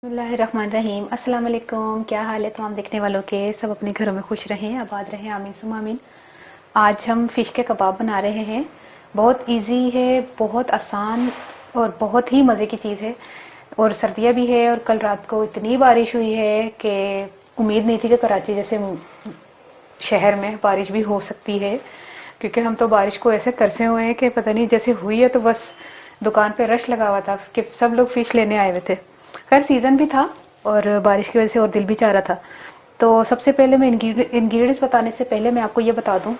बिस्मिल्लाहिर्रहमानिर्रहीम। अस्सलाम वालेकुम। क्या हाल है तमाम देखने वालों के? सब अपने घरों में खुश रहें, आबाद रहें, आमीन सुम्मा आमीन। आज हम फ़िश के कबाब बना रहे हैं। बहुत इजी है, बहुत आसान और बहुत ही मज़े की चीज़ है। और सर्दियाँ भी है और कल रात को इतनी बारिश हुई है कि उम्मीद नहीं थी कि कराची जैसे शहर में बारिश भी हो सकती है, क्योंकि हम तो बारिश को ऐसे तरसे हुए हैं कि पता नहीं, जैसे हुई है तो बस दुकान पे रश लगा हुआ था कि सब लोग फ़िश लेने आए हुए थे। खैर सीज़न भी था और बारिश की वजह से और दिल भी चाह रहा था। तो सबसे पहले मैं इंग्रेडिएंट्स बताने से पहले मैं आपको ये बता दूं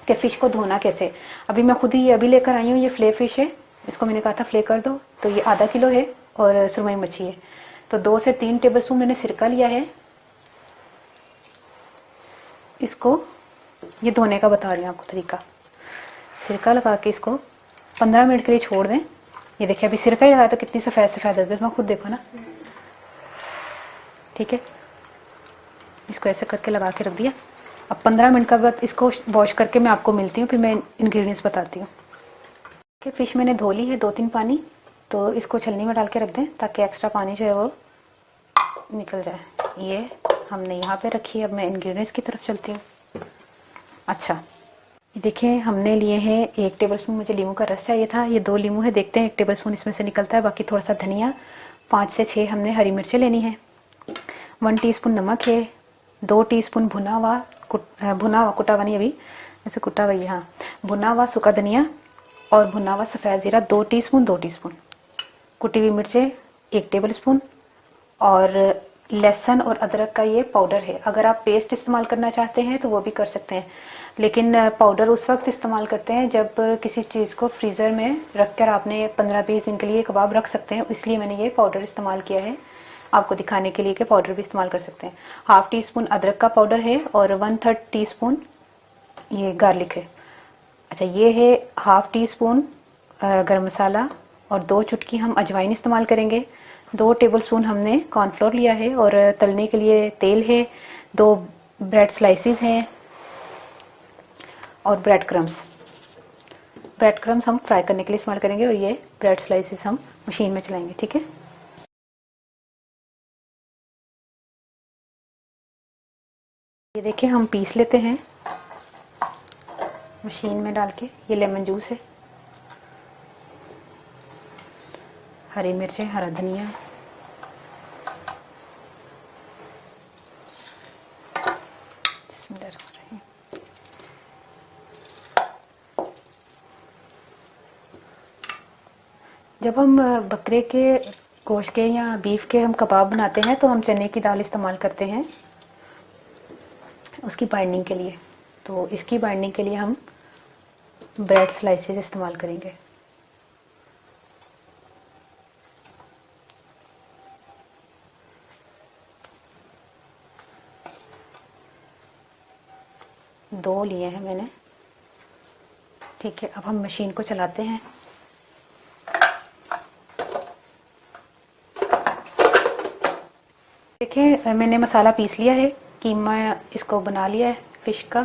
कि फ़िश को धोना कैसे। अभी मैं खुद ही अभी लेकर आई हूँ, ये फ्ले फ़िश है। इसको मैंने कहा था फ्ले कर दो, तो ये आधा किलो है और सुरमई मच्छी है। तो 2 से 3 टेबल स्पून मैंने सिरका लिया है। इसको ये धोने का बता रही हूँ आपको तरीका। सिरका लगा के इसको 15 मिनट के लिए छोड़ दें। ये देखिए अभी सिरका ही लगाया तो कितनी सफ़ेद सफ़ेद है, इसमें खुद देखो ना। ठीक है, इसको ऐसे करके लगा के रख दिया। अब 15 मिनट का बाद इसको वॉश करके मैं आपको मिलती हूँ, फिर मैं इंग्रेडिएंट्स बताती हूँ। कि फ़िश मैंने धो ली है 2-3 पानी, तो इसको छलनी में डाल के रख दें ताकि एक्स्ट्रा पानी जो है वो निकल जाए। ये हमने यहाँ पे रखी है। अब मैं इंग्रेडिएंट्स की तरफ चलती हूँ। अच्छा, ये देखिए हमने लिए हैं 1 टेबलस्पून, मुझे लीमू का रस चाहिए था, ये 2 लीमू है। देखते हैं 1 टेबलस्पून इसमें से निकलता है। बाकी थोड़ा सा धनिया, 5 से 6 हमने हरी मिर्चें लेनी है। 1 टीस्पून नमक है। 2 टीस्पून भुना हुआ कुटा हुआ नहीं, अभी ऐसे कुटा हुआ, हाँ, भुना हुआ सूखा धनिया और भुना हुआ सफ़ेद ज़ीरा 2 टीस्पून। 2 टीस्पून कुटी हुई मिर्चें 1 टेबल स्पून। और लहसुन और अदरक का ये पाउडर है। अगर आप पेस्ट इस्तेमाल करना चाहते हैं तो वो भी कर सकते हैं, लेकिन पाउडर उस वक्त इस्तेमाल करते हैं जब किसी चीज़ को फ्रीज़र में रख कर आपने 15-20 दिन के लिए कबाब रख सकते हैं, इसलिए मैंने ये पाउडर इस्तेमाल किया है आपको दिखाने के लिए कि पाउडर भी इस्तेमाल कर सकते हैं। 1/2 टीस्पून अदरक का पाउडर है और 1/3 टीस्पून ये गार्लिक है। अच्छा, ये है 1/2 टीस्पून गरम मसाला और 2 चुटकी हम अजवाइन इस्तेमाल करेंगे। 2 टेबलस्पून हमने कॉर्नफ्लोर लिया है और तलने के लिए तेल है। 2 ब्रेड स्लाइसिस हैं और ब्रेड क्रम्स। ब्रेड क्रम्स हम फ्राई करने के लिए इस्तेमाल करेंगे और ये ब्रेड स्लाइसिस हम मशीन में चलाएंगे। ठीक है, ये देखिए हम पीस लेते हैं मशीन में डाल के। ये लेमन जूस है, हरी मिर्चें, हरा धनिया, जब हम बकरे के गोश्त के या बीफ के हम कबाब बनाते हैं तो हम चने की दाल इस्तेमाल करते हैं उसकी बाइंडिंग के लिए। तो इसकी बाइंडिंग के लिए हम ब्रेड स्लाइसेस इस्तेमाल करेंगे। दो लिए हैं मैंने। ठीक है, अब हम मशीन को चलाते हैं। देखिए मैंने मसाला पीस लिया है, कीमा इसको बना लिया है फिश का।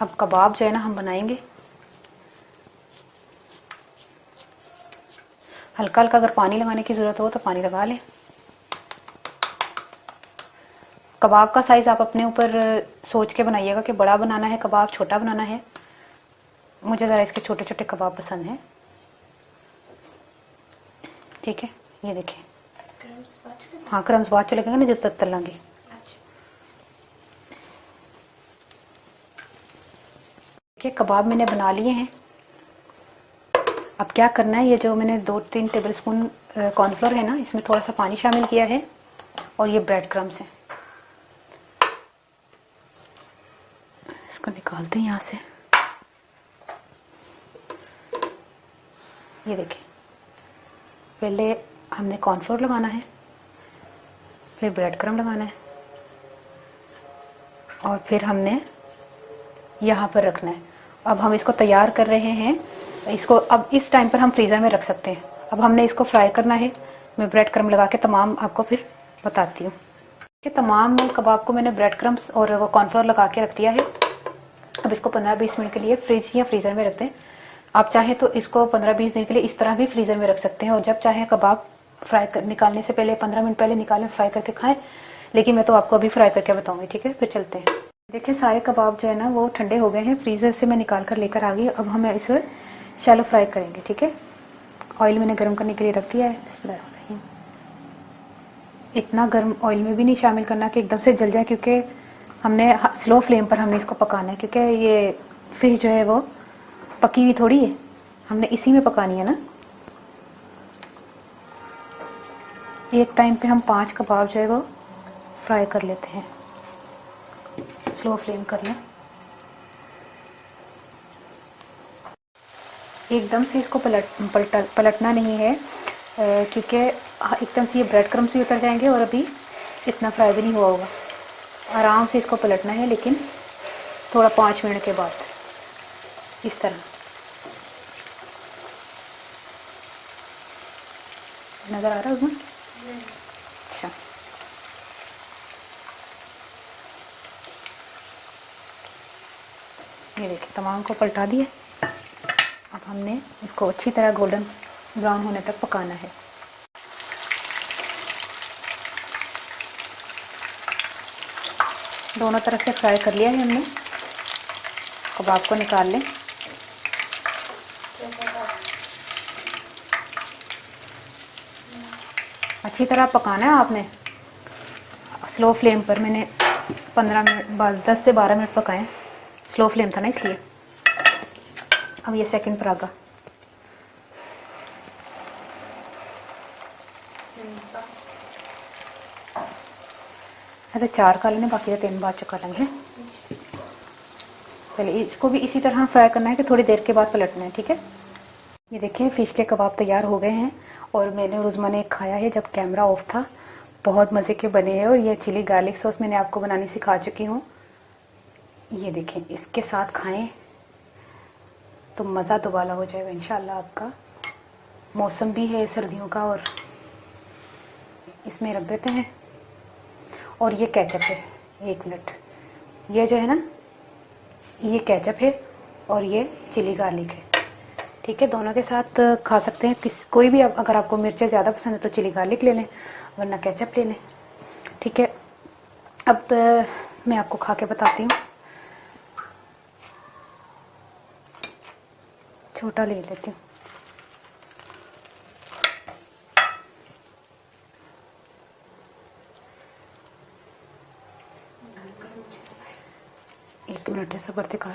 अब कबाब जो है ना हम बनाएंगे। हल्का हल्का अगर पानी लगाने की ज़रूरत हो तो पानी लगा लें। कबाब का साइज़ आप अपने ऊपर सोच के बनाइएगा कि बड़ा बनाना है कबाब, छोटा बनाना है। मुझे ज़रा इसके छोटे छोटे कबाब पसंद हैं। ठीक है, ये देखें। हाँ, क्रम्स बाद चलेंगे ना जब तक तलेंगे। देखिए कबाब मैंने बना लिए हैं। अब क्या करना है, ये जो मैंने 2-3 टेबल स्पून कॉर्नफ्लोर है ना, इसमें थोड़ा सा पानी शामिल किया है और ये ब्रेड क्रम्स हैं। इसको निकालते हैं यहाँ से। ये देखिए, पहले हमने कॉर्नफ्लोर लगाना है, फिर ब्रेड क्रम्ब लगाना है और फिर हमने यहाँ पर रखना है। अब हम इसको तैयार कर रहे हैं। इसको अब इस टाइम पर हम फ्रीज़र में रख सकते हैं। अब हमने इसको फ्राई करना है। मैं ब्रेड क्रम्ब लगा के तमाम आपको फिर बताती हूँ कि तमाम कबाब को मैंने ब्रेड क्रम्ब्स और वो कॉर्नफ्लोर लगा के रख दिया है। अब इसको 15-20 मिनट के लिए फ्रिज या फ्रीज़र में रख दें। आप चाहें तो इसको 15-20 दिन के लिए इस तरह भी फ्रीज़र में रख सकते हैं और जब चाहें कबाब निकालने से पहले 15 मिनट पहले निकालें, फ्राई करके खाएं, लेकिन मैं तो आपको अभी फ्राई करके बताऊंगी। ठीक है, फिर चलते हैं। देखिए सारे कबाब जो है ना वो ठंडे हो गए हैं, फ्रीजर से मैं निकाल कर लेकर आ गई। अब हमें इसे शैलो फ्राई करेंगे। ठीक है, ऑयल मैंने गर्म करने के लिए रख दिया है। बिस्मिल्लाह। इतना गर्म ऑयल में भी नहीं शामिल करना कि एकदम से जल जाए, क्योंकि हमने स्लो फ्लेम पर हमने इसको पकाना है, क्योंकि ये फिश जो है वो पकी हुई थोड़ी है, हमने इसी में पकानी है ना। एक टाइम पे हम 5 कबाब जो है वो फ्राई कर लेते हैं, स्लो फ्लेम कर लें। एकदम से इसको पलटना नहीं है, क्योंकि एकदम से ये ब्रेड क्रम्स भी उतर जाएंगे और अभी इतना फ्राई भी नहीं हुआ होगा। आराम से इसको पलटना है, लेकिन थोड़ा 5 मिनट के बाद इस तरह। नज़र आ रहा है उसमें? अच्छा, ये देखिए तमाम को पलटा दिए। अब हमने इसको अच्छी तरह गोल्डन ब्राउन होने तक पकाना है। दोनों तरफ से फ्राई कर लिया है हमने। कबाब को निकाल लें। अच्छी तरह पकाना है आपने, स्लो फ्लेम पर। मैंने 15 मिनट 10 से 12 मिनट पकाए, स्लो फ्लेम था ना इसलिए। अब ये सेकंड पर आगा। अरे 4 का लेने, बाकी 3 बाद चुका लेंगे। पहले इसको भी इसी तरह फ्राई करना है कि थोड़ी देर के बाद पलटना है। ठीक है, ये देखिए फिश के कबाब तैयार हो गए हैं और मैंने और उज़मा ने खाया है जब कैमरा ऑफ था। बहुत मज़े के बने हैं और ये चिली गार्लिक सॉस मैंने आपको बनानी सिखा चुकी हूँ। ये देखें, इसके साथ खाएं तो मज़ा दोबाला हो जाएगा इंशाल्लाह आपका। मौसम भी है सर्दियों का और इसमें रख देते हैं। और ये केचप है, 1 मिनट, ये जो है ना ये केचप है और ये चिली गार्लिक है। ठीक है, दोनों के साथ खा सकते हैं। कोई भी अगर आपको मिर्चें ज़्यादा पसंद है तो चिली गार्लिक ले लें, वरना केचप ले लें। ठीक है, अब मैं आपको खा के बताती हूँ। छोटा ले लेती हूँ। एक मिनट है, सबर दिखा।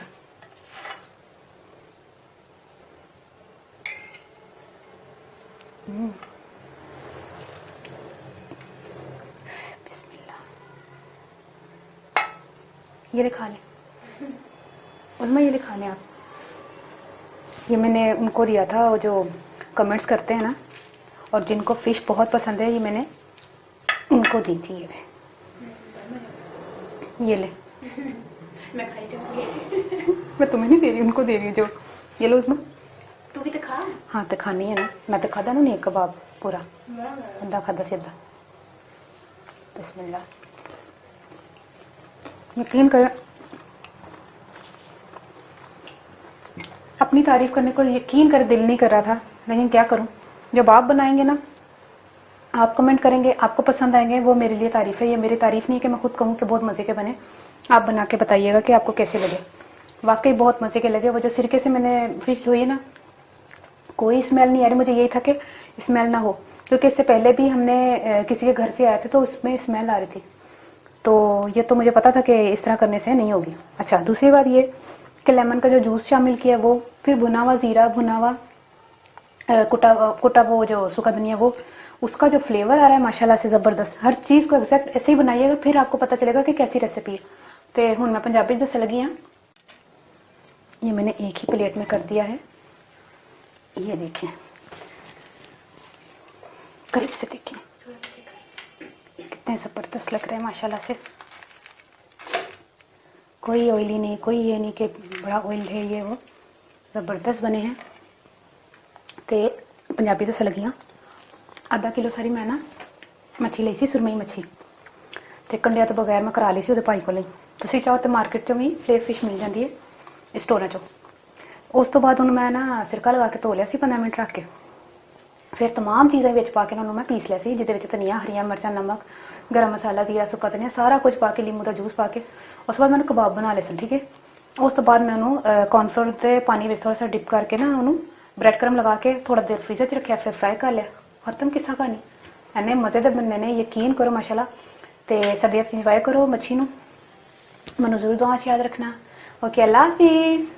ये दिखा लें उसमें, ये दिखा लें आप। ये मैंने उनको दिया था, वो जो कमेंट्स करते हैं ना और जिनको फ़िश बहुत पसंद है, ये मैंने उनको दी थी। ये ले मैं खाई जाऊंगी। मैं तुम्हें नहीं दे रही, उनको दे रही हूँ। जो ये लो उसमें, तू भी तो खा। हाँ तो खानी है ना। मैं तो खाता ना नहीं कबाब पूरा, बंदा खाता सीधा। बिस्मिल्लाह। यकीन करें, अपनी तारीफ करने को यकीन कर दिल नहीं कर रहा था, लेकिन क्या करूं। जब आप बनाएंगे ना, आप कमेंट करेंगे, आपको पसंद आएंगे, वो मेरे लिए तारीफ है। ये मेरी तारीफ नहीं है कि मैं खुद कहूँ कि बहुत मजे के बने। आप बना के बताइएगा कि आपको कैसे लगे। वाकई बहुत मजे के लगे। वो जो सिरके से मैंने फिश धोई ना, कोई स्मेल नहीं आ रही। मुझे यही था कि स्मेल ना हो, क्योंकि इससे पहले भी हमने किसी के घर से आए थे तो उसमें स्मेल आ रही थी। तो ये तो मुझे पता था कि इस तरह करने से नहीं होगी। अच्छा, दूसरी बात ये कि लेमन का जो जूस शामिल किया वो, फिर भुना हुआ जीरा, भुना हुआ कुटा वो जो सूखा धनिया, वो उसका जो फ्लेवर आ रहा है माशाल्लाह से ज़बरदस्त। हर चीज़ को एग्जैक्ट ऐसे ही बनाइएगा, फिर आपको पता चलेगा कि कैसी रेसिपी है। तो हूँ मैं पंजाबी दस लगी हाँ। ये मैंने एक ही प्लेट में कर दिया है। ये देखें, करीब से देखें, कितने ज़बरदस्त लग रहे हैं माशाल्लाह से। कोई ऑयली नहीं, कोई ये नहीं कि बड़ा ऑयल है, ये वो ज़बरदस्त बने हैं। तो पंजाबी दस लगियां। आधा किलो सारी मैं ना मच्छी ली सी, सुरमई मच्छी। तो कंडिया तो बगैर मैं करा ली सी, भाई को। तुम चाहो तो मार्केट चो भी फ्लेयर फिश मिल जाती है स्टोर चो। उस तो बाद हूँ मैं ना सिरका लगा के धो लिया 15 मिनट रख के। ਫਿਰ तमाम ਚੀਜ਼ਾਂ ਵਿੱਚ ਪਾ ਕੇ ਉਹਨਾਂ ਨੂੰ ਮੈਂ ਪੀਸ ਲਿਆ ਸੀ, ਜਿਹਦੇ ਵਿੱਚ ਧਨੀਆ, ਹਰੀਆਂ ਮਿਰਚਾਂ, ਨਮਕ, ਗਰਮ ਮਸਾਲਾ, ਜੀਰਾ, ਸੁੱਕਾ ਧਨੀਆ ਸਾਰਾ ਕੁਝ ਪਾ ਕੇ, ਲੀਮੂ ਦਾ ਜੂਸ ਪਾ ਕੇ ਉਸ ਤੋਂ ਬਾਅਦ ਮੈਨੂੰ ਕਬਾਬ ਬਣਾ ਲਏ ਸਨ। ਠੀਕ ਹੈ, ਉਸ ਤੋਂ ਬਾਅਦ ਮੈਂ ਉਹਨੂੰ ਕੌਰਨਫਲੋਰ ਤੇ ਪਾਣੀ ਵਿੱਚ ਥੋੜਾ ਸਾ ਡਿਪ ਕਰਕੇ ਨਾ ਉਹਨੂੰ ਬ੍ਰੈਡ ਕਰਮ ਲਗਾ ਕੇ ਥੋੜਾ ਦੇਰ ਫ੍ਰੀਜ਼ਰ 'ਚ ਰੱਖਿਆ, ਫਿਰ ਫਰਾਈ ਕਰ ਲਿਆ। ਖਤਮ ਕਿੱਸਾ ਕਹਾਣੀ। ਇੰਨੇ ਮਜ਼ੇ ਦੇ ਬਣਨੇ ਨੇ, ਯਕੀਨ ਕਰੋ ਮਾਸ਼ਾਅੱਲਾ। ਤੇ ਸਰਦੀਆਂ 'ਚ ਇੰਜੋਏ ਕਰੋ ਮੱਛੀ ਨੂੰ। ਮੈਨੂੰ ਜ਼ਰੂਰ ਦੁਆ 'ਚ ਯਾਦ ਰੱਖਣਾ। ਓਕੇ, ਅੱਲਾ ਹਾਫਿਜ਼।